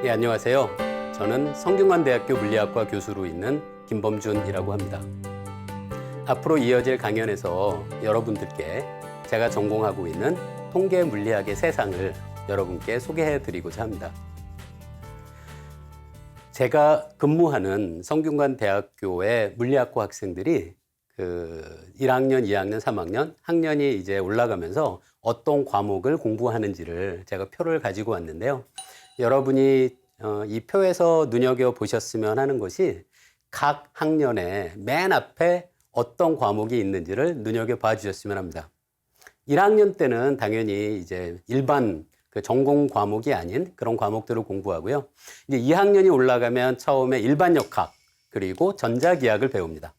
네, 안녕하세요. 저는 성균관대학교 물리학과 교수로 있는 김범준이라고 합니다. 앞으로 이어질 강연에서 여러분들께 제가 전공하고 있는 통계 물리학의 세상을 여러분께 소개해 드리고자 합니다. 제가 근무하는 성균관대학교의 물리학과 학생들이 1학년, 2학년, 3학년 학년이 이제 올라가면서 어떤 과목을 공부하는지를 제가 표를 가지고 왔는데요. 여러분이 이 표에서 눈여겨보셨으면 하는 것이 각 학년의 맨 앞에 어떤 과목이 있는지를 눈여겨봐 주셨으면 합니다. 1학년 때는 당연히 이제 일반 전공 과목이 아닌 그런 과목들을 공부하고요. 이제 2학년이 올라가면 처음에 일반역학 그리고 전자기학을 배웁니다.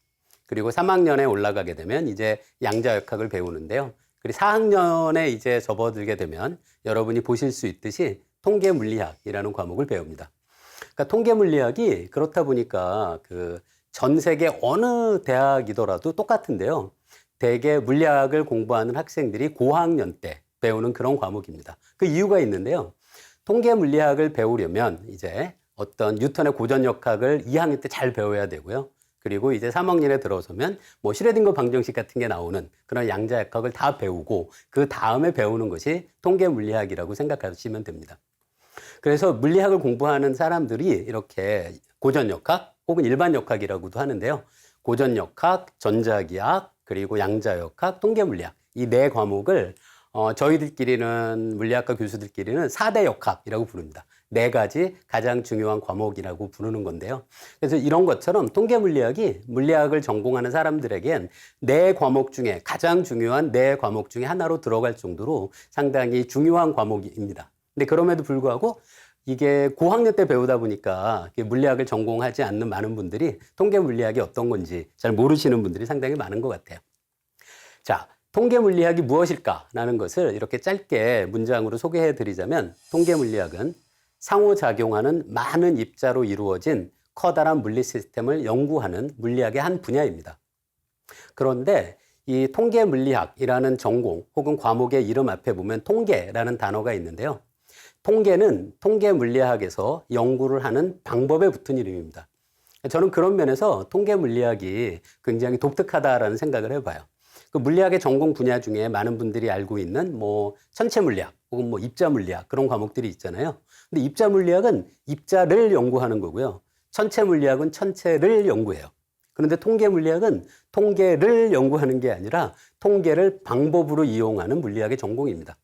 그리고 3학년에 올라가게 되면 이제 양자역학을 배우는데요. 그리고 4학년에 이제 접어들게 되면 여러분이 보실 수 있듯이 통계물리학이라는 과목을 배웁니다. 그러니까 통계물리학이 그렇다 보니까 전 세계 어느 대학이더라도 똑같은데요. 대개 물리학을 공부하는 학생들이 고학년 때 배우는 그런 과목입니다. 그 이유가 있는데요. 통계물리학을 배우려면 이제 어떤 뉴턴의 고전역학을 2학년 때 잘 배워야 되고요. 그리고 이제 3학년에 들어서면 뭐 슈레딩거 방정식 같은 게 나오는 그런 양자역학을 다 배우고 그 다음에 배우는 것이 통계물리학이라고 생각하시면 됩니다. 그래서 물리학을 공부하는 사람들이 이렇게 고전역학 혹은 일반역학이라고도 하는데요. 고전역학, 전자기학, 그리고 양자역학, 통계물리학 이 네 과목을 저희들끼리는 물리학과 교수들끼리는 4대 역학이라고 부릅니다. 네 가지 가장 중요한 과목이라고 부르는 건데요. 그래서 이런 것처럼 통계물리학이 물리학을 전공하는 사람들에겐 네 과목 중에 가장 중요한 네 과목 중에 하나로 들어갈 정도로 상당히 중요한 과목입니다. 근데 그럼에도 불구하고 이게 고학년 때 배우다 보니까 물리학을 전공하지 않는 많은 분들이 통계물리학이 어떤 건지 잘 모르시는 분들이 상당히 많은 것 같아요. 자, 통계물리학이 무엇일까라는 것을 이렇게 짧게 문장으로 소개해 드리자면 통계물리학은 상호작용하는 많은 입자로 이루어진 커다란 물리 시스템을 연구하는 물리학의 한 분야입니다. 그런데 이 통계물리학이라는 전공 혹은 과목의 이름 앞에 보면 통계라는 단어가 있는데요. 통계는 통계물리학에서 연구를 하는 방법에 붙은 이름입니다. 저는 그런 면에서 통계물리학이 굉장히 독특하다라는 생각을 해봐요. 그 물리학의 전공 분야 중에 많은 분들이 알고 있는 뭐 천체물리학 혹은 뭐 입자물리학 그런 과목들이 있잖아요. 근데 입자물리학은 입자를 연구하는 거고요. 천체물리학은 천체를 연구해요. 그런데 통계물리학은 통계를 연구하는 게 아니라 통계를 방법으로 이용하는 물리학의 전공입니다.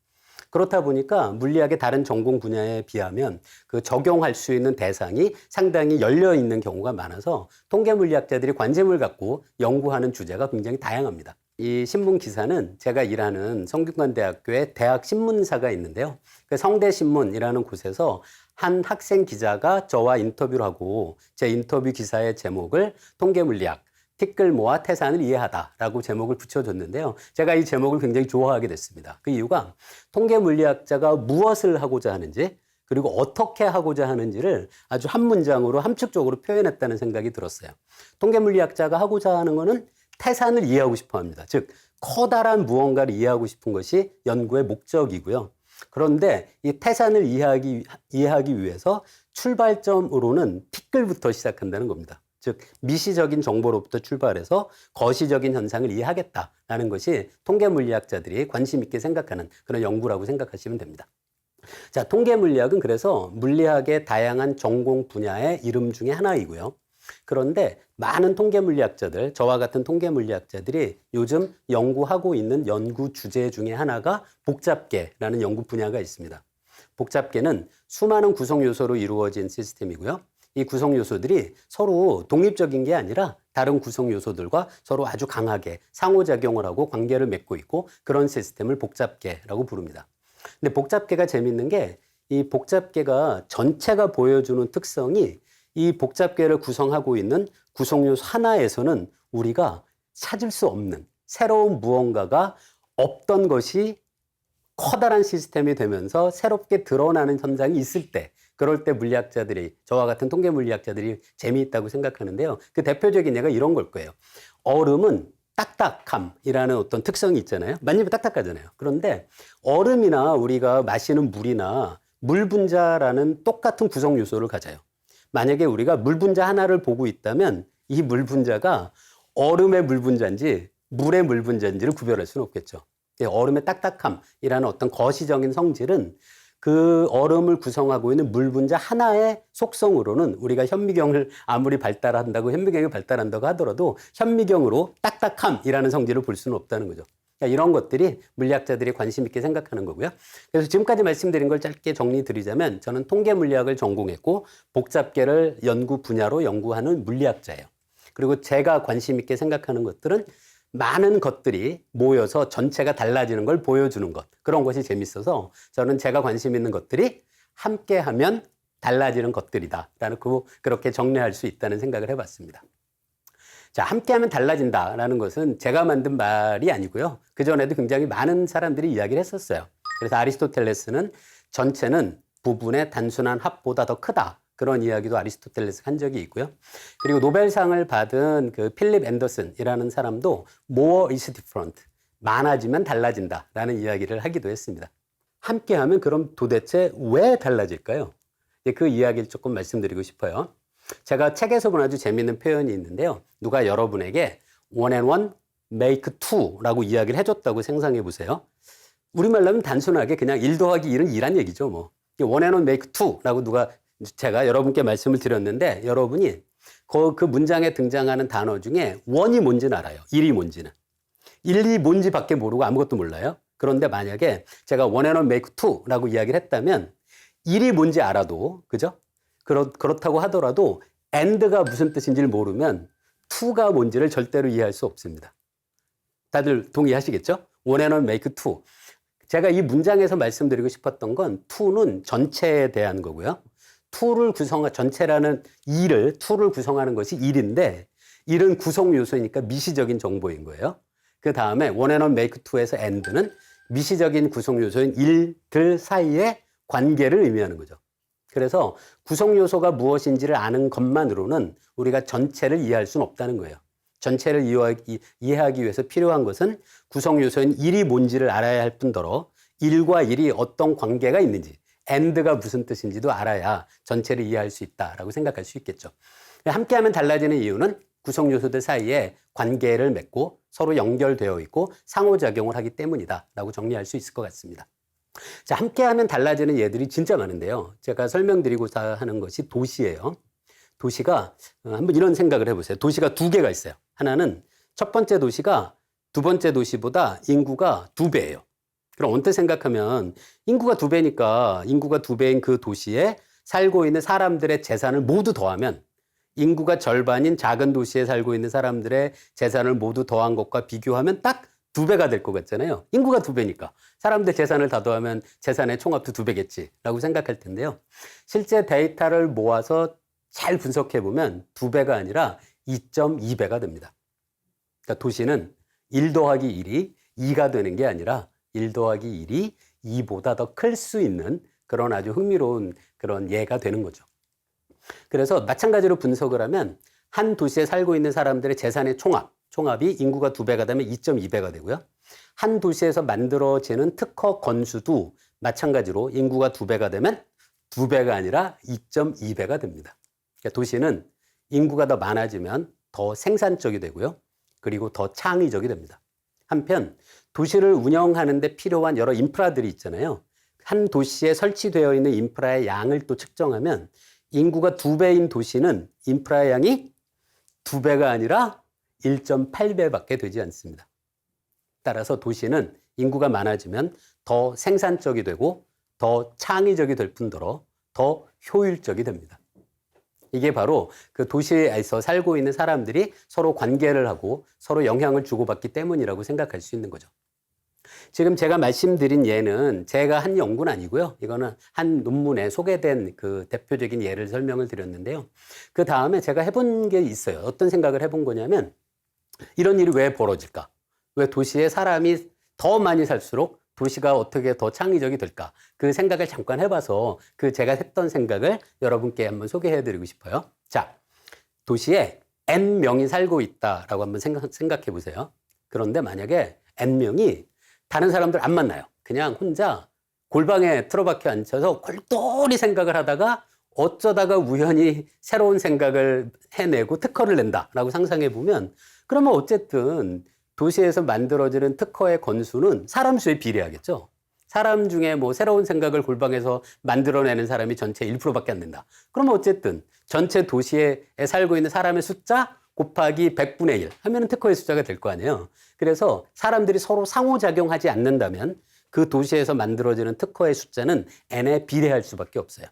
그렇다 보니까 물리학의 다른 전공 분야에 비하면 적용할 수 있는 대상이 상당히 열려 있는 경우가 많아서 통계물리학자들이 관심을 갖고 연구하는 주제가 굉장히 다양합니다. 이 신문 기사는 제가 일하는 성균관대학교에 대학 신문사가 있는데요. 그 성대신문이라는 곳에서 한 학생 기자가 저와 인터뷰를 하고 제 인터뷰 기사의 제목을 통계물리학 티끌 모아 태산을 이해하다라고 제목을 붙여줬는데요. 제가 이 제목을 굉장히 좋아하게 됐습니다. 그 이유가 통계물리학자가 무엇을 하고자 하는지 그리고 어떻게 하고자 하는지를 아주 한 문장으로 함축적으로 표현했다는 생각이 들었어요. 통계물리학자가 하고자 하는 것은 태산을 이해하고 싶어 합니다. 즉 커다란 무언가를 이해하고 싶은 것이 연구의 목적이고요. 그런데 이 태산을 이해하기 위해서 출발점으로는 티끌부터 시작한다는 겁니다. 즉 미시적인 정보로부터 출발해서 거시적인 현상을 이해하겠다라는 것이 통계물리학자들이 관심 있게 생각하는 그런 연구라고 생각하시면 됩니다. 자, 통계물리학은 그래서 물리학의 다양한 전공 분야의 이름 중에 하나이고요. 그런데 많은 통계물리학자들, 저와 같은 통계물리학자들이 요즘 연구하고 있는 연구 주제 중에 하나가 복잡계라는 연구 분야가 있습니다. 복잡계는 수많은 구성 요소로 이루어진 시스템이고요. 이 구성 요소들이 서로 독립적인 게 아니라 다른 구성 요소들과 서로 아주 강하게 상호작용을 하고 관계를 맺고 있고 그런 시스템을 복잡계라고 부릅니다. 근데 복잡계가 재밌는 게 이 복잡계가 전체가 보여주는 특성이 이 복잡계를 구성하고 있는 구성 요소 하나에서는 우리가 찾을 수 없는 새로운 무언가가 없던 것이 커다란 시스템이 되면서 새롭게 드러나는 현상이 있을 때 그럴 때 물리학자들이 저와 같은 통계 물리학자들이 재미있다고 생각하는데요. 그 대표적인 예가 이런 걸 거예요. 얼음은 딱딱함이라는 어떤 특성이 있잖아요. 만지면 딱딱하잖아요. 그런데 얼음이나 우리가 마시는 물이나 물 분자라는 똑같은 구성 요소를 가져요. 만약에 우리가 물 분자 하나를 보고 있다면 이 물 분자가 얼음의 물 분자인지 물의 물 분자인지를 구별할 수는 없겠죠. 얼음의 딱딱함이라는 어떤 거시적인 성질은 그 얼음을 구성하고 있는 물 분자 하나의 속성으로는 우리가 현미경을 아무리 현미경이 발달한다고 하더라도 현미경으로 딱딱함이라는 성질을 볼 수는 없다는 거죠. 그러니까 이런 것들이 물리학자들이 관심 있게 생각하는 거고요. 그래서 지금까지 말씀드린 걸 짧게 정리드리자면 저는 통계 물리학을 전공했고 복잡계를 연구 분야로 연구하는 물리학자예요. 그리고 제가 관심 있게 생각하는 것들은 많은 것들이 모여서 전체가 달라지는 걸 보여주는 것. 그런 것이 재밌어서 저는 제가 관심 있는 것들이 함께하면 달라지는 것들이다. 라는 그렇게 정리할 수 있다는 생각을 해봤습니다. 자, 함께하면 달라진다라는 것은 제가 만든 말이 아니고요. 그전에도 굉장히 많은 사람들이 이야기를 했었어요. 그래서 아리스토텔레스는 전체는 부분의 단순한 합보다 더 크다. 그런 이야기도 아리스토텔레스가 한 적이 있고요. 그리고 노벨상을 받은 그 필립 앤더슨이라는 사람도 more is different, 많아지면 달라진다라는 이야기를 하기도 했습니다. 함께하면 그럼 도대체 왜 달라질까요? 그 이야기를 조금 말씀드리고 싶어요. 제가 책에서 본 아주 재미있는 표현이 있는데요. 누가 여러분에게 one and one make two라고 이야기를 해줬다고 생각해 보세요. 우리말로 하면 단순하게 그냥 1 더하기 1은 2란 얘기죠. 뭐. one and one make two라고 제가 여러분께 말씀을 드렸는데 여러분이 그 문장에 등장하는 단어 중에 one이 뭔지는 알아요. 1이 뭔지는. 1이 뭔지 밖에 모르고 아무것도 몰라요. 그런데 만약에 제가 one and one make two라고 이야기를 했다면 1이 뭔지 알아도, 그죠? 그렇다고 하더라도 and가 무슨 뜻인지를 모르면 to가 뭔지를 절대로 이해할 수 없습니다. 다들 동의하시겠죠? one and one make two. 제가 이 문장에서 말씀드리고 싶었던 건 to는 전체에 대한 거고요. 전체라는 2를 구성하는 것이 1인데 1은 구성 요소이니까 미시적인 정보인 거예요. 그 다음에 one and one make two에서 and는 미시적인 구성 요소인 1들 사이의 관계를 의미하는 거죠. 그래서 구성 요소가 무엇인지를 아는 것만으로는 우리가 전체를 이해할 수는 없다는 거예요. 전체를 이해하기 위해서 필요한 것은 구성 요소인 1이 뭔지를 알아야 할 뿐더러 1과 1이 어떤 관계가 있는지, and가 무슨 뜻인지도 알아야 전체를 이해할 수 있다라고 생각할 수 있겠죠. 함께하면 달라지는 이유는 구성 요소들 사이에 관계를 맺고 서로 연결되어 있고 상호작용을 하기 때문이다라고 정리할 수 있을 것 같습니다. 자, 함께하면 달라지는 예들이 진짜 많은데요. 제가 설명드리고자 하는 것이 도시예요. 도시가 한번 이런 생각을 해보세요. 도시가 2개가 있어요. 하나는 첫 번째 도시가 두 번째 도시보다 인구가 2배예요. 그럼 언뜻 생각하면 인구가 2배니까 인구가 2배인 그 도시에 살고 있는 사람들의 재산을 모두 더하면 인구가 절반인 작은 도시에 살고 있는 사람들의 재산을 모두 더한 것과 비교하면 딱 2배가 될 것 같잖아요. 인구가 2배니까. 사람들 재산을 다 더하면 재산의 총합도 2배겠지 라고 생각할 텐데요. 실제 데이터를 모아서 잘 분석해보면 2배가 아니라 2.2배가 됩니다. 그러니까 도시는 1 더하기 1이 2가 되는 게 아니라 1 더하기 1이 2보다 더 클 수 있는 그런 아주 흥미로운 그런 예가 되는 거죠. 그래서 마찬가지로 분석을 하면 한 도시에 살고 있는 사람들의 재산의 총합이 인구가 2배가 되면 2.2배가 되고요. 한 도시에서 만들어지는 특허 건수도 마찬가지로 인구가 2배가 되면 2배가 아니라 2.2배가 됩니다. 그러니까 도시는 인구가 더 많아지면 더 생산적이 되고요. 그리고 더 창의적이 됩니다. 한편 도시를 운영하는 데 필요한 여러 인프라들이 있잖아요. 한 도시에 설치되어 있는 인프라의 양을 또 측정하면 인구가 2배인 도시는 인프라의 양이 2배가 아니라 1.8배밖에 되지 않습니다. 따라서 도시는 인구가 많아지면 더 생산적이 되고 더 창의적이 될 뿐더러 더 효율적이 됩니다. 이게 바로 그 도시에서 살고 있는 사람들이 서로 관계를 하고 서로 영향을 주고받기 때문이라고 생각할 수 있는 거죠. 지금 제가 말씀드린 예는 제가 한 연구는 아니고요. 이거는 한 논문에 소개된 그 대표적인 예를 설명을 드렸는데요. 그 다음에 제가 해본 게 있어요. 어떤 생각을 해본 거냐면 이런 일이 왜 벌어질까? 왜 도시에 사람이 더 많이 살수록 도시가 어떻게 더 창의적이 될까? 그 생각을 잠깐 해봐서 그 제가 했던 생각을 여러분께 한번 소개해드리고 싶어요. 자, 도시에 N명이 살고 있다라고 한번 생각해 보세요. 그런데 만약에 N명이 다른 사람들 안 만나요. 그냥 혼자 골방에 틀어박혀 앉혀서 골똘히 생각을 하다가 어쩌다가 우연히 새로운 생각을 해내고 특허를 낸다라고 상상해 보면, 그러면 어쨌든 도시에서 만들어지는 특허의 건수는 사람 수에 비례하겠죠. 사람 중에 뭐 새로운 생각을 골방에서 만들어내는 사람이 전체 1%밖에 안 된다. 그러면 어쨌든 전체 도시에 살고 있는 사람의 숫자 곱하기 100분의 1 하면 특허의 숫자가 될 거 아니에요. 그래서 사람들이 서로 상호작용하지 않는다면 그 도시에서 만들어지는 특허의 숫자는 n에 비례할 수밖에 없어요.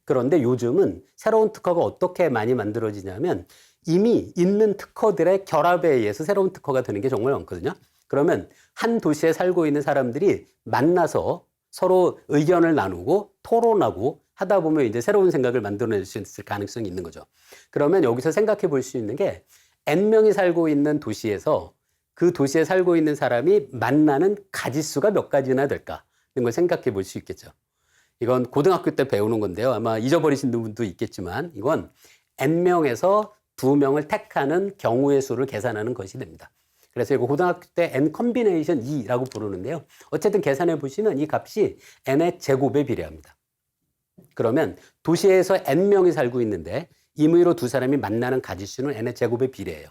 그런데 요즘은 새로운 특허가 어떻게 많이 만들어지냐면 이미 있는 특허들의 결합에 의해서 새로운 특허가 되는 게 정말 많거든요. 그러면 한 도시에 살고 있는 사람들이 만나서 서로 의견을 나누고 토론하고 하다 보면 이제 새로운 생각을 만들어낼 수 있을 가능성이 있는 거죠. 그러면 여기서 생각해 볼 수 있는 게 N명이 살고 있는 도시에서 그 도시에 살고 있는 사람이 만나는 가지수가 몇 가지나 될까 하는 걸 생각해 볼 수 있겠죠. 이건 고등학교 때 배우는 건데요. 아마 잊어버리신 분도 있겠지만 이건 N명에서 2명을 택하는 경우의 수를 계산하는 것이 됩니다. 그래서 이거 고등학교 때 n 컨비네이션 2라고 부르는데요. 어쨌든 계산해 보시면 이 값이 n의 제곱에 비례합니다. 그러면 도시에서 n명이 살고 있는데 임의로 두 사람이 만나는 가지수는 n의 제곱에 비례해요.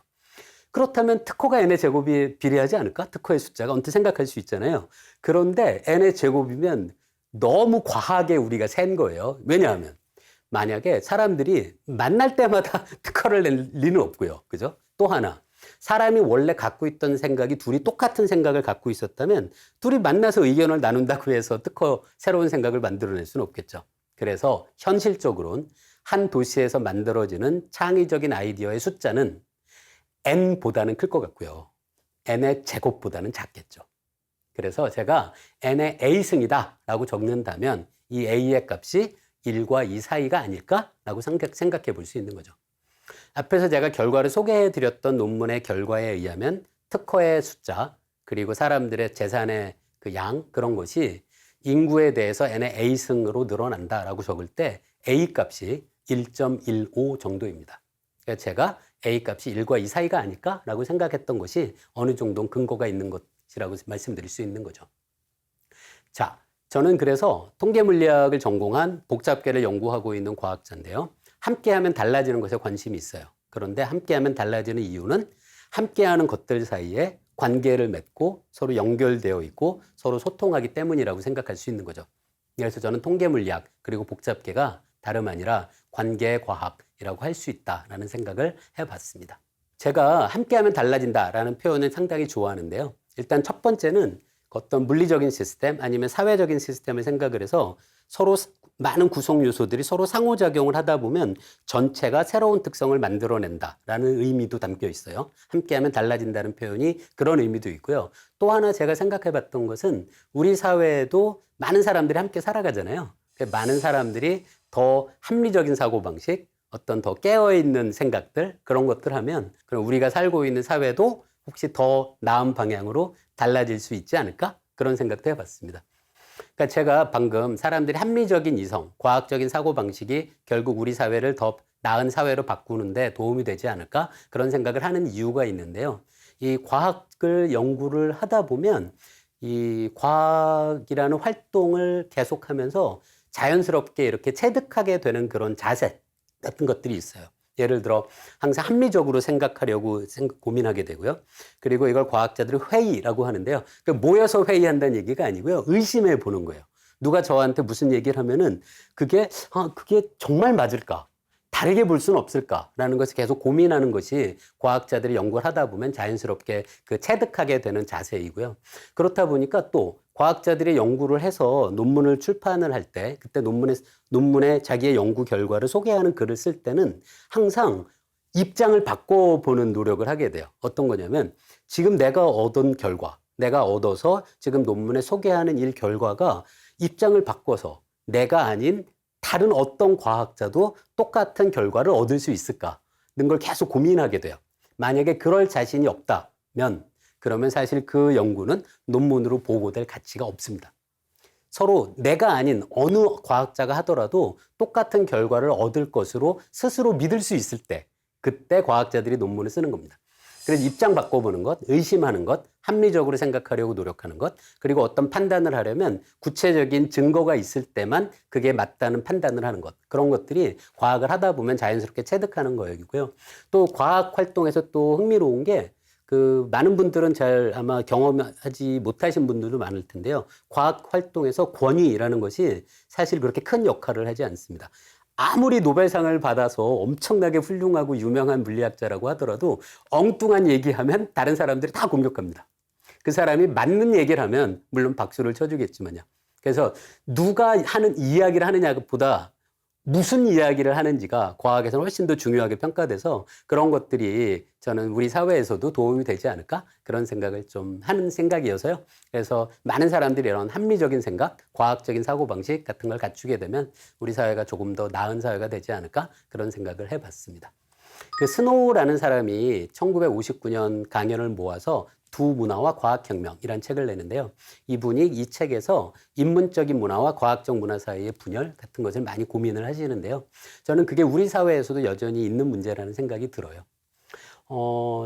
그렇다면 특허가 n의 제곱에 비례하지 않을까? 특허의 숫자가 언뜻 생각할 수 있잖아요. 그런데 n의 제곱이면 너무 과하게 우리가 센 거예요. 왜냐하면 만약에 사람들이 만날 때마다 특허를 낼 리는 없고요. 그죠? 또 하나, 사람이 원래 갖고 있던 생각이 둘이 똑같은 생각을 갖고 있었다면 둘이 만나서 의견을 나눈다고 해서 새로운 생각을 만들어낼 수는 없겠죠. 그래서 현실적으로는 한 도시에서 만들어지는 창의적인 아이디어의 숫자는 n보다는 클 것 같고요. n의 제곱보다는 작겠죠. 그래서 제가 n의 a승이다 라고 적는다면 이 a의 값이 1과 2 사이가 아닐까라고 생각해 볼 수 있는 거죠. 앞에서 제가 결과를 소개해 드렸던 논문의 결과에 의하면 특허의 숫자 그리고 사람들의 재산의 그 양 그런 것이 인구에 대해서 n의 a승으로 늘어난다라고 적을 때 a 값이 1.15 정도입니다. 그러니까 제가 a 값이 1과 2 사이가 아닐까라고 생각했던 것이 어느 정도 근거가 있는 것이라고 말씀드릴 수 있는 거죠. 자, 저는 그래서 통계물리학을 전공한 복잡계를 연구하고 있는 과학자인데요. 함께하면 달라지는 것에 관심이 있어요. 그런데 함께하면 달라지는 이유는 함께하는 것들 사이에 관계를 맺고 서로 연결되어 있고 서로 소통하기 때문이라고 생각할 수 있는 거죠. 그래서 저는 통계물리학 그리고 복잡계가 다름 아니라 관계의 과학이라고 할 수 있다라는 생각을 해봤습니다. 제가 함께하면 달라진다라는 표현을 상당히 좋아하는데요. 일단 첫 번째는 어떤 물리적인 시스템 아니면 사회적인 시스템을 생각을 해서 서로 많은 구성 요소들이 서로 상호작용을 하다 보면 전체가 새로운 특성을 만들어낸다라는 의미도 담겨 있어요. 함께하면 달라진다는 표현이 그런 의미도 있고요. 또 하나 제가 생각해 봤던 것은 우리 사회에도 많은 사람들이 함께 살아가잖아요. 많은 사람들이 더 합리적인 사고방식, 어떤 더 깨어있는 생각들 그런 것들 하면 그럼 우리가 살고 있는 사회도 혹시 더 나은 방향으로 달라질 수 있지 않을까? 그런 생각도 해봤습니다. 그러니까 제가 방금 사람들이 합리적인 이성, 과학적인 사고방식이 결국 우리 사회를 더 나은 사회로 바꾸는데 도움이 되지 않을까? 그런 생각을 하는 이유가 있는데요. 이 과학을 연구를 하다 보면 이 과학이라는 활동을 계속하면서 자연스럽게 이렇게 체득하게 되는 그런 자세 같은 것들이 있어요. 예를 들어 항상 합리적으로 생각하려고 고민하게 되고요. 그리고 이걸 과학자들이 회의라고 하는데요. 모여서 회의한다는 얘기가 아니고요. 의심해 보는 거예요. 누가 저한테 무슨 얘기를 하면은 그게 정말 맞을까? 다르게 볼 수는 없을까라는 것을 계속 고민하는 것이 과학자들이 연구를 하다 보면 자연스럽게 그 체득하게 되는 자세이고요. 그렇다 보니까 또 과학자들이 연구를 해서 논문을 출판을 할 때 그때 논문에 자기의 연구 결과를 소개하는 글을 쓸 때는 항상 입장을 바꿔보는 노력을 하게 돼요. 어떤 거냐면 지금 내가 얻은 결과, 내가 얻어서 지금 논문에 소개하는 일 결과가 입장을 바꿔서 내가 아닌 다른 어떤 과학자도 똑같은 결과를 얻을 수 있을까? 는 걸 계속 고민하게 돼요. 만약에 그럴 자신이 없다면 그러면 사실 그 연구는 논문으로 보고될 가치가 없습니다. 서로 내가 아닌 어느 과학자가 하더라도 똑같은 결과를 얻을 것으로 스스로 믿을 수 있을 때 그때 과학자들이 논문을 쓰는 겁니다. 그래서 입장 바꿔보는 것, 의심하는 것, 합리적으로 생각하려고 노력하는 것, 그리고 어떤 판단을 하려면 구체적인 증거가 있을 때만 그게 맞다는 판단을 하는 것. 그런 것들이 과학을 하다 보면 자연스럽게 체득하는 거이고요. 또 과학 활동에서 또 흥미로운 게 많은 분들은 잘 아마 경험하지 못하신 분들도 많을 텐데요. 과학 활동에서 권위라는 것이 사실 그렇게 큰 역할을 하지 않습니다. 아무리 노벨상을 받아서 엄청나게 훌륭하고 유명한 물리학자라고 하더라도 엉뚱한 얘기하면 다른 사람들이 다 공격합니다. 그 사람이 맞는 얘기를 하면 물론 박수를 쳐주겠지만요. 그래서 누가 하는 이야기를 하느냐보다 무슨 이야기를 하는지가 과학에서는 훨씬 더 중요하게 평가돼서 그런 것들이 저는 우리 사회에서도 도움이 되지 않을까 그런 생각을 좀 하는 생각이어서요. 그래서 많은 사람들이 이런 합리적인 생각, 과학적인 사고방식 같은 걸 갖추게 되면 우리 사회가 조금 더 나은 사회가 되지 않을까 그런 생각을 해봤습니다. 스노우라는 사람이 1959년 강연을 모아서 두 문화와 과학혁명이라는 책을 내는데요. 이분이 이 책에서 인문적인 문화와 과학적 문화 사이의 분열 같은 것을 많이 고민을 하시는데요. 저는 그게 우리 사회에서도 여전히 있는 문제라는 생각이 들어요.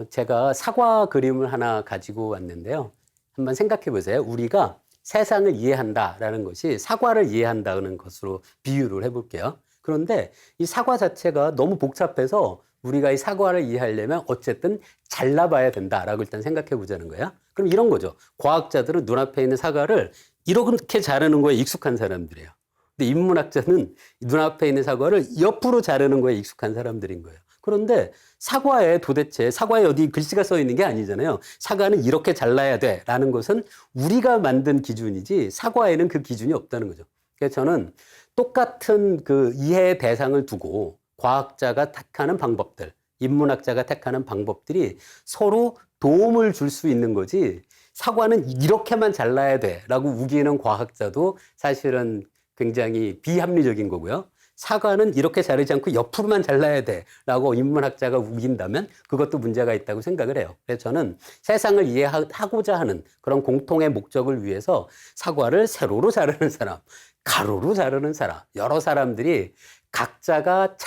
제가 사과 그림을 하나 가지고 왔는데요. 한번 생각해 보세요. 우리가 세상을 이해한다라는 것이 사과를 이해한다는 것으로 비유를 해볼게요. 그런데 이 사과 자체가 너무 복잡해서 우리가 이 사과를 이해하려면 어쨌든 잘라봐야 된다라고 일단 생각해 보자는 거예요. 그럼 이런 거죠. 과학자들은 눈앞에 있는 사과를 이렇게 자르는 거에 익숙한 사람들이에요. 근데 인문학자는 눈앞에 있는 사과를 옆으로 자르는 거에 익숙한 사람들인 거예요. 그런데 사과에 도대체 사과에 어디 글씨가 써 있는 게 아니잖아요. 사과는 이렇게 잘라야 돼라는 것은 우리가 만든 기준이지 사과에는 그 기준이 없다는 거죠. 그래서 저는 똑같은 이해의 대상을 두고 과학자가 택하는 방법들, 인문학자가 택하는 방법들이 서로 도움을 줄 수 있는 거지 사과는 이렇게만 잘라야 돼라고 우기는 과학자도 사실은 굉장히 비합리적인 거고요. 사과는 이렇게 자르지 않고 옆으로만 잘라야 돼라고 인문학자가 우긴다면 그것도 문제가 있다고 생각을 해요. 그래서 저는 세상을 이해하고자 하는 그런 공통의 목적을 위해서 사과를 세로로 자르는 사람, 가로로 자르는 사람, 여러 사람들이 각자가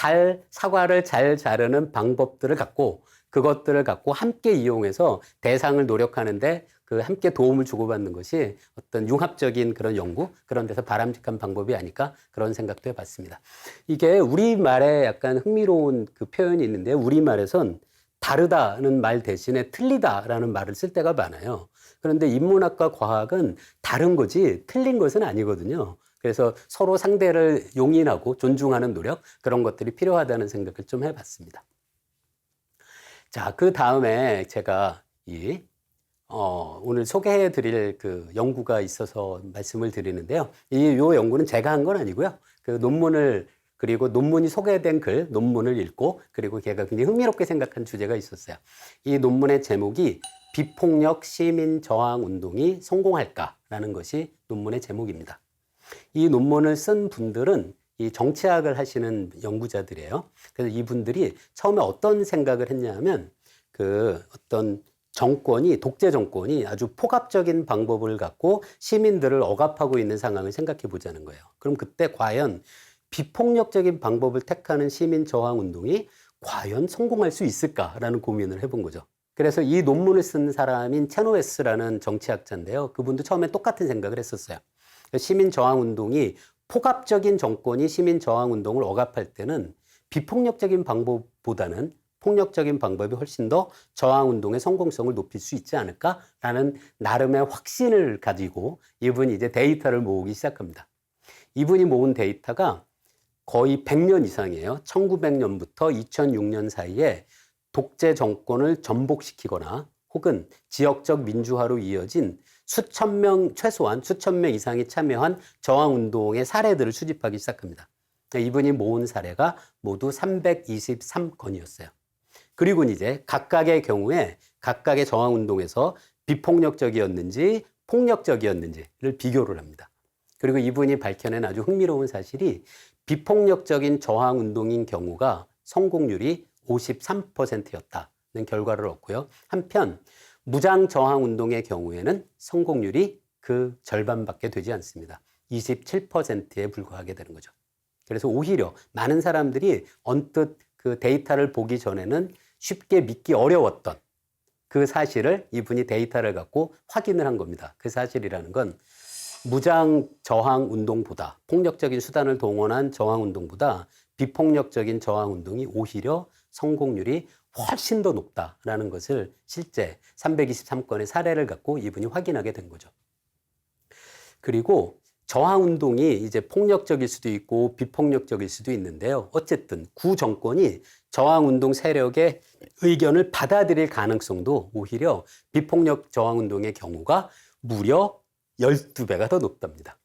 사과를 잘 자르는 방법들을 갖고 그것들을 갖고 함께 이용해서 대상을 노력하는데 함께 도움을 주고받는 것이 어떤 융합적인 그런 연구, 그런 데서 바람직한 방법이 아닐까 그런 생각도 해봤습니다. 이게 우리말에 약간 흥미로운 표현이 있는데 우리말에선 다르다는 말 대신에 틀리다라는 말을 쓸 때가 많아요. 그런데 인문학과 과학은 다른 거지 틀린 것은 아니거든요. 그래서 서로 상대를 용인하고 존중하는 노력 그런 것들이 필요하다는 생각을 좀 해봤습니다. 자, 그 다음에 제가 오늘 소개해 드릴 연구가 있어서 말씀을 드리는데요. 요 연구는 제가 한 건 아니고요. 그리고 논문이 소개된 논문을 읽고 그리고 제가 굉장히 흥미롭게 생각한 주제가 있었어요. 이 논문의 제목이 비폭력 시민 저항 운동이 성공할까라는 것이 논문의 제목입니다. 이 논문을 쓴 분들은 이 정치학을 하시는 연구자들이에요. 그래서 이분들이 처음에 어떤 생각을 했냐면 어떤 독재 정권이 아주 폭압적인 방법을 갖고 시민들을 억압하고 있는 상황을 생각해 보자는 거예요. 그럼 그때 과연 비폭력적인 방법을 택하는 시민 저항 운동이 과연 성공할 수 있을까라는 고민을 해본 거죠. 그래서 이 논문을 쓴 사람인 체노웨스라는 정치학자인데요. 그분도 처음에 똑같은 생각을 했었어요. 시민 저항 운동이 폭압적인 정권이 시민 저항 운동을 억압할 때는 비폭력적인 방법보다는 폭력적인 방법이 훨씬 더 저항 운동의 성공성을 높일 수 있지 않을까라는 나름의 확신을 가지고 이분이 이제 데이터를 모으기 시작합니다. 이분이 모은 데이터가 거의 100년 이상이에요. 1900년부터 2006년 사이에 독재 정권을 전복시키거나 혹은 지역적 민주화로 이어진 최소한 수천 명 이상이 참여한 저항운동의 사례들을 수집하기 시작합니다. 이분이 모은 사례가 모두 323건이었어요. 그리고 이제 각각의 경우에 각각의 저항운동에서 비폭력적이었는지 폭력적이었는지를 비교를 합니다. 그리고 이분이 밝혀낸 아주 흥미로운 사실이 비폭력적인 저항운동인 경우가 성공률이 53%였다는 결과를 얻고요. 한편 무장 저항 운동의 경우에는 성공률이 그 절반밖에 되지 않습니다. 27%에 불과하게 되는 거죠. 그래서 오히려 많은 사람들이 언뜻 데이터를 보기 전에는 쉽게 믿기 어려웠던 그 사실을 이분이 데이터를 갖고 확인을 한 겁니다. 그 사실이라는 건 무장 저항 운동보다, 폭력적인 수단을 동원한 저항 운동보다 비폭력적인 저항 운동이 오히려 성공률이 훨씬 더 높다라는 것을 실제 323건의 사례를 갖고 이분이 확인하게 된 거죠. 그리고 저항 운동이 이제 폭력적일 수도 있고 비폭력적일 수도 있는데요. 어쨌든 구 정권이 저항 운동 세력의 의견을 받아들일 가능성도 오히려 비폭력 저항 운동의 경우가 무려 12배가 더 높답니다.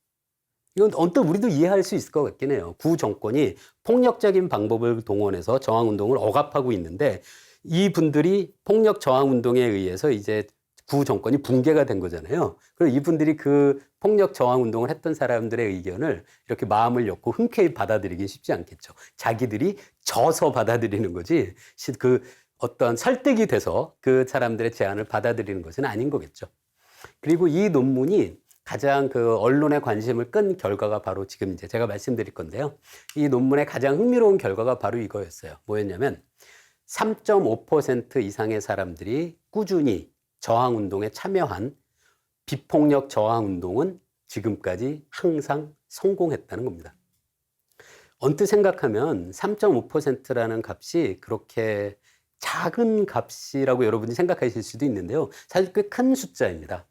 이건 언뜻 우리도 이해할 수 있을 것 같긴 해요. 구 정권이 폭력적인 방법을 동원해서 저항 운동을 억압하고 있는데 이분들이 폭력 저항 운동에 의해서 이제 구 정권이 붕괴가 된 거잖아요. 그리고 이분들이 그 폭력 저항 운동을 했던 사람들의 의견을 이렇게 마음을 엮고 흔쾌히 받아들이긴 쉽지 않겠죠. 자기들이 져서 받아들이는 거지 그 어떤 설득이 돼서 그 사람들의 제안을 받아들이는 것은 아닌 거겠죠. 그리고 이 논문이 가장 그 언론의 관심을 끈 결과가 바로 지금 이제 제가 말씀드릴 건데요. 이 논문의 가장 흥미로운 결과가 바로 이거였어요. 뭐였냐면 3.5% 이상의 사람들이 꾸준히 저항 운동에 참여한 비폭력 저항 운동은 지금까지 항상 성공했다는 겁니다. 언뜻 생각하면 3.5%라는 값이 그렇게 작은 값이라고 여러분이 생각하실 수도 있는데요. 사실 꽤 큰 숫자입니다.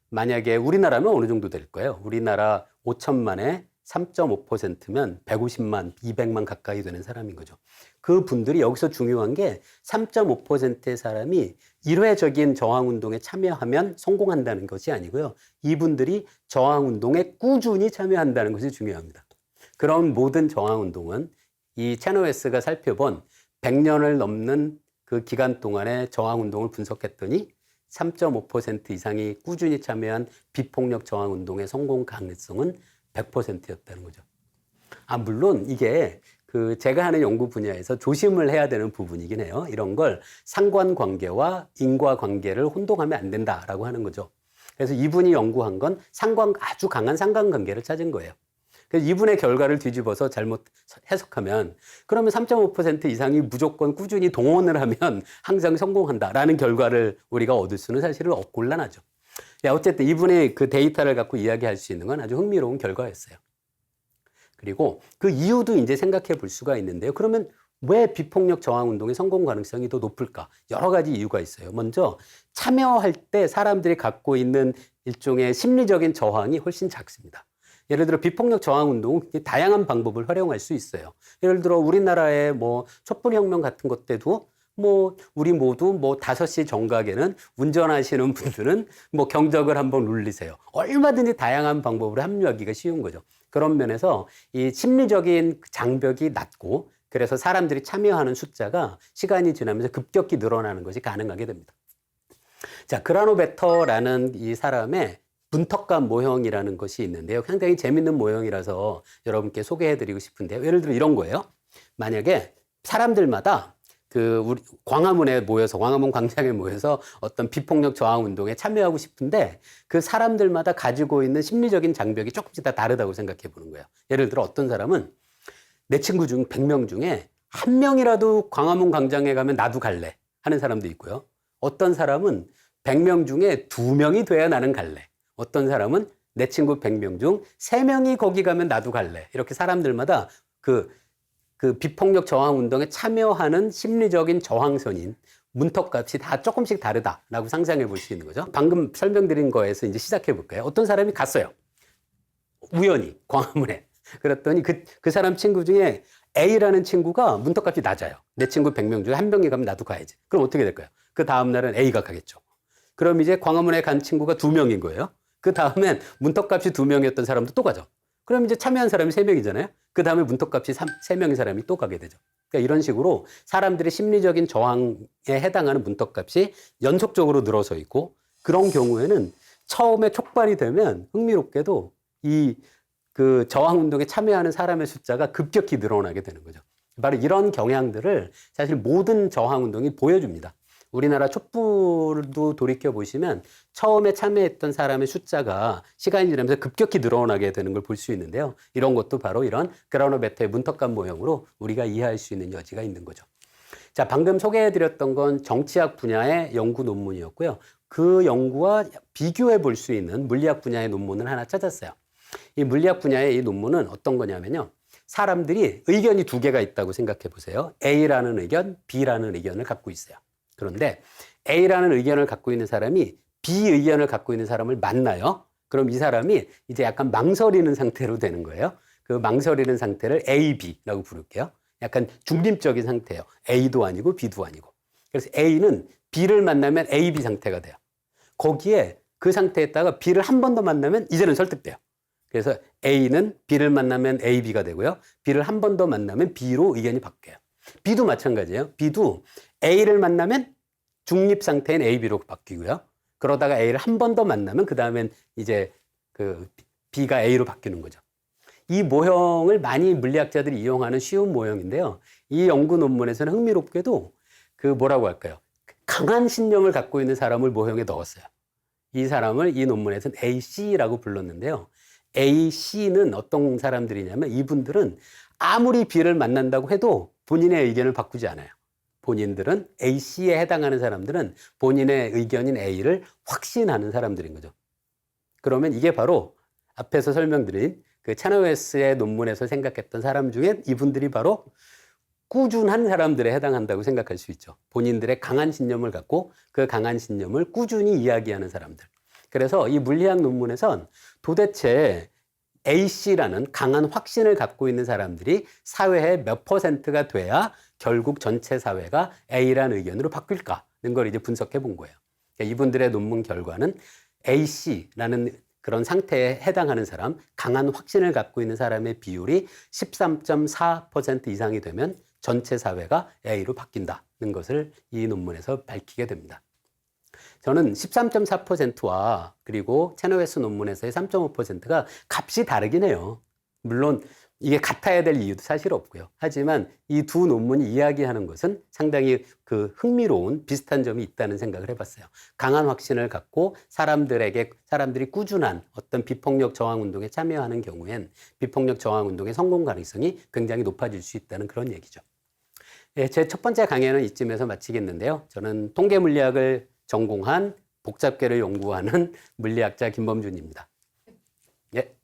만약에 우리나라면 어느 정도 될 거예요? 우리나라 5천만에 3.5%면 150만, 200만 가까이 되는 사람인 거죠. 그 분들이 여기서 중요한 게 3.5%의 사람이 일회적인 저항운동에 참여하면 성공한다는 것이 아니고요. 이분들이 저항운동에 꾸준히 참여한다는 것이 중요합니다. 그런 모든 저항운동은 이 채널S가 살펴본 100년을 넘는 그 기간 동안의 저항운동을 분석했더니 3.5% 이상이 꾸준히 참여한 비폭력 저항운동의 성공 가능성은 100%였다는 거죠. 물론 이게 그 제가 하는 연구 분야에서 조심을 해야 되는 부분이긴 해요. 이런 걸 상관관계와 인과관계를 혼동하면 안 된다라고 하는 거죠. 그래서 이분이 연구한 건 아주 강한 상관관계를 찾은 거예요. 그래서 이분의 결과를 뒤집어서 잘못 해석하면 그러면 3.5% 이상이 무조건 꾸준히 동원을 하면 항상 성공한다라는 결과를 우리가 얻을 수는 사실은 곤란하죠. 어쨌든 이분의 그 데이터를 갖고 이야기할 수 있는 건 아주 흥미로운 결과였어요. 그리고 그 이유도 이제 생각해 볼 수가 있는데요. 그러면 왜 비폭력 저항 운동의 성공 가능성이 더 높을까? 여러 가지 이유가 있어요. 먼저 참여할 때 사람들이 갖고 있는 일종의 심리적인 저항이 훨씬 작습니다. 예를 들어 비폭력 저항 운동은 다양한 방법을 활용할 수 있어요. 예를 들어 우리나라의 뭐 촛불혁명 같은 것 때도 우리 모두 5시 정각에는 운전하시는 분들은 경적을 한번 울리세요. 얼마든지 다양한 방법으로 합류하기가 쉬운 거죠. 그런 면에서 이 심리적인 장벽이 낮고 그래서 사람들이 참여하는 숫자가 시간이 지나면서 급격히 늘어나는 것이 가능하게 됩니다. 자, 그라노베터라는 이 사람의 문턱감 모형이라는 것이 있는데요. 상당히 재밌는 모형이라서 여러분께 소개해드리고 싶은데요. 예를 들어 이런 거예요. 만약에 사람들마다 우리 광화문 광장에 모여서 어떤 비폭력 저항 운동에 참여하고 싶은데 그 사람들마다 가지고 있는 심리적인 장벽이 조금씩 다 다르다고 생각해 보는 거예요. 예를 들어 어떤 사람은 내 친구 중 100명 중에 한 명이라도 광화문 광장에 가면 나도 갈래 하는 사람도 있고요. 어떤 사람은 100명 중에 2명이 돼야 나는 갈래. 어떤 사람은 내 친구 100명 중 3명이 거기 가면 나도 갈래. 이렇게 사람들마다 그 비폭력 저항 운동에 참여하는 심리적인 저항선인 문턱값이 다 조금씩 다르다라고 상상해 볼 수 있는 거죠. 방금 설명드린 거에서 이제 시작해 볼까요? 어떤 사람이 갔어요. 우연히 광화문에. 그랬더니 그 사람 친구 중에 A라는 친구가 문턱값이 낮아요. 내 친구 100명 중에 한 명이 가면 나도 가야지. 그럼 어떻게 될까요? 그 다음 날은 A가 가겠죠. 그럼 이제 광화문에 간 친구가 2명인 거예요. 그 다음엔 문턱값이 2명이었던 사람도 또 가죠. 그럼 이제 참여한 사람이 3명이잖아요. 그 다음에 문턱값이 3명의 사람이 또 가게 되죠. 그러니까 이런 식으로 사람들의 심리적인 저항에 해당하는 문턱값이 연속적으로 늘어서 있고 그런 경우에는 처음에 촉발이 되면 흥미롭게도 그 저항 운동에 참여하는 사람의 숫자가 급격히 늘어나게 되는 거죠. 바로 이런 경향들을 사실 모든 저항 운동이 보여줍니다. 우리나라 촛불도 돌이켜 보시면 처음에 참여했던 사람의 숫자가 시간이 지나면서 급격히 늘어나게 되는 걸 볼 수 있는데요. 이런 것도 바로 이런 그라노베터의 문턱감 모형으로 우리가 이해할 수 있는 여지가 있는 거죠. 자, 방금 소개해드렸던 건 정치학 분야의 연구 논문이었고요. 그 연구와 비교해 볼 수 있는 물리학 분야의 논문을 하나 찾았어요. 이 물리학 분야의 이 논문은 어떤 거냐면요. 사람들이 의견이 두 개가 있다고 생각해 보세요. A라는 의견, B라는 의견을 갖고 있어요. 그런데 A라는 의견을 갖고 있는 사람이 B 의견을 갖고 있는 사람을 만나요. 그럼 이 사람이 이제 약간 망설이는 상태로 되는 거예요. 그 망설이는 상태를 A, B라고 부를게요. 약간 중립적인 상태예요. A도 아니고 B도 아니고. 그래서 A는 B를 만나면 A, B 상태가 돼요. 거기에 그 상태에다가 B를 한 번 더 만나면 이제는 설득돼요. 그래서 A는 B를 만나면 A, B가 되고요. B를 한 번 더 만나면 B로 의견이 바뀌어요. B도 마찬가지예요. B도 A를 만나면 중립 상태인 A, B로 바뀌고요. 그러다가 A를 한 번 더 만나면 그 다음엔 이제 그 B가 A로 바뀌는 거죠. 이 모형을 많이 물리학자들이 이용하는 쉬운 모형인데요. 이 연구 논문에서는 흥미롭게도 그 뭐라고 할까요? 강한 신념을 갖고 있는 사람을 모형에 넣었어요. 이 사람을 이 논문에서는 AC라고 불렀는데요. AC는 어떤 사람들이냐면 이분들은 아무리 B를 만난다고 해도 본인의 의견을 바꾸지 않아요. 본인들은 AC에 해당하는 사람들은 본인의 의견인 A를 확신하는 사람들인 거죠. 그러면 이게 바로 앞에서 설명드린 그 채너웨스의 논문에서 생각했던 사람 중에 이분들이 바로 꾸준한 사람들에 해당한다고 생각할 수 있죠. 본인들의 강한 신념을 갖고 그 강한 신념을 꾸준히 이야기하는 사람들. 그래서 이 물리학 논문에선 도대체 A씨라는 강한 확신을 갖고 있는 사람들이 사회의 몇 %가 돼야 결국 전체 사회가 A라는 의견으로 바뀔까는 걸 이제 분석해 본 거예요. 그러니까 이분들의 논문 결과는 A씨라는 그런 상태에 해당하는 사람, 강한 확신을 갖고 있는 사람의 비율이 13.4% 이상이 되면 전체 사회가 A로 바뀐다는 것을 이 논문에서 밝히게 됩니다. 저는 13.4%와 그리고 채너웨스 논문에서의 3.5%가 값이 다르긴 해요. 물론 이게 같아야 될 이유도 사실 없고요. 하지만 이 두 논문이 이야기하는 것은 상당히 그 흥미로운 비슷한 점이 있다는 생각을 해봤어요. 강한 확신을 갖고 사람들이 꾸준한 어떤 비폭력 저항 운동에 참여하는 경우엔 비폭력 저항 운동의 성공 가능성이 굉장히 높아질 수 있다는 그런 얘기죠. 예, 제 첫 번째 강연은 이쯤에서 마치겠는데요. 저는 통계 물리학을 전공한 복잡계를 연구하는 물리학자 김범준입니다. 예.